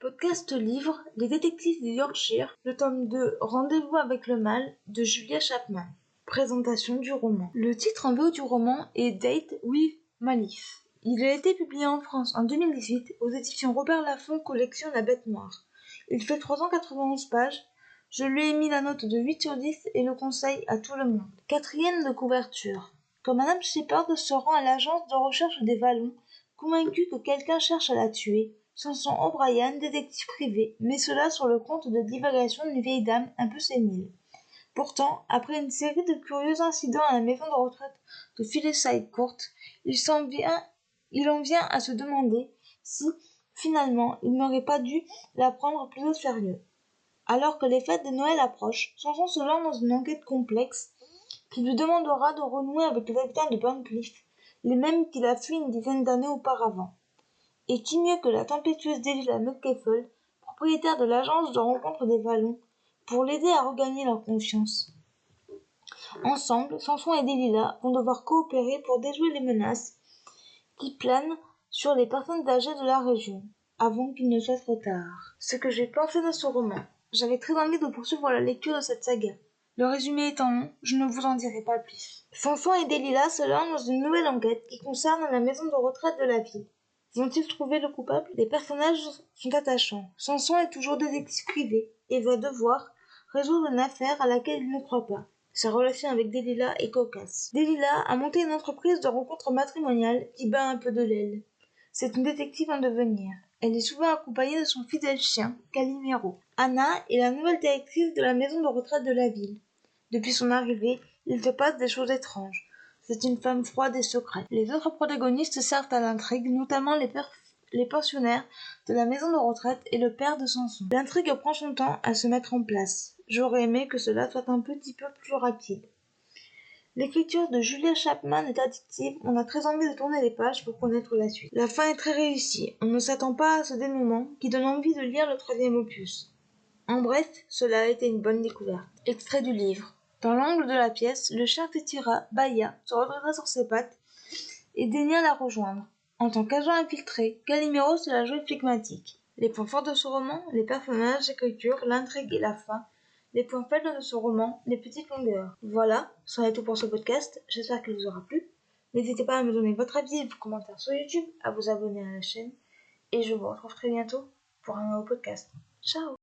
Podcast livre Les détectives du Yorkshire, le tome 2 Rendez-vous avec le mal de Julia Chapman. Présentation du roman. Le titre en VO du roman est Date with Malice. Il a été publié en France en 2018 aux éditions Robert Laffont, collection La Bête Noire. Il fait 391 pages. Je lui ai mis la note de 8 sur 10 et le conseille à tout le monde. Quatrième de couverture. Quand Madame Shepherd se rend à l'agence de recherche des Vallons, convaincue que quelqu'un cherche à la tuer, Samson O'Brien, détective privé, met cela sur le compte de divagation d'une vieille dame un peu sénile. Pourtant, après une série de curieux incidents à la maison de retraite de Phillipside Court, il en vient à se demander si, finalement, il n'aurait pas dû la prendre plus au sérieux. Alors que les fêtes de Noël approchent, Samson se lance dans une enquête complexe qui lui demandera de renouer avec les habitants de Burncliffe, les mêmes qu'il a fui une dizaine d'années auparavant. Et qui mieux que la tempétueuse Delilah McCaffrey, propriétaire de l'agence de rencontre des Vallons, pour l'aider à regagner leur confiance. Ensemble, Samson et Delilah vont devoir coopérer pour déjouer les menaces qui planent sur les personnes âgées de la région, avant qu'il ne soit trop tard. Ce que j'ai pensé de ce roman. J'avais très envie de poursuivre la lecture de cette saga. Le résumé étant long, je ne vous en dirai pas plus. Samson et Delilah se lancent dans une nouvelle enquête qui concerne la maison de retraite de la ville. Vont-ils trouver le coupable? Les personnages sont attachants. Samson est toujours détective privé et va devoir résoudre une affaire à laquelle il ne croit pas. Sa relation avec Delilah est cocasse. Delilah a monté une entreprise de rencontres matrimoniales qui bat un peu de l'aile. C'est une détective en devenir. Elle est souvent accompagnée de son fidèle chien, Calimero. Anna est la nouvelle directrice de la maison de retraite de la ville. Depuis son arrivée, il se passe des choses étranges. C'est une femme froide et secrète. Les autres protagonistes servent à l'intrigue, notamment les pensionnaires de la maison de retraite et le père de Samson. L'intrigue prend son temps à se mettre en place. J'aurais aimé que cela soit un petit peu plus rapide. L'écriture de Julia Chapman est addictive, on a très envie de tourner les pages pour connaître la suite. La fin est très réussie, on ne s'attend pas à ce dénouement qui donne envie de lire le 3e opus. En bref, cela a été une bonne découverte. Extrait du livre. Dans l'angle de la pièce, le chien s'étira, bâilla, se redressa sur ses pattes et daigna la rejoindre. En tant qu'agent infiltré, Calimero se la jouait flegmatique. Les points forts de ce roman, les personnages, l'écriture, l'intrigue et la fin. Les points faibles de ce roman, les petites longueurs. Voilà, c'en est tout pour ce podcast, j'espère qu'il vous aura plu. N'hésitez pas à me donner votre avis et vos commentaires sur YouTube, à vous abonner à la chaîne, et je vous retrouve très bientôt pour un nouveau podcast. Ciao!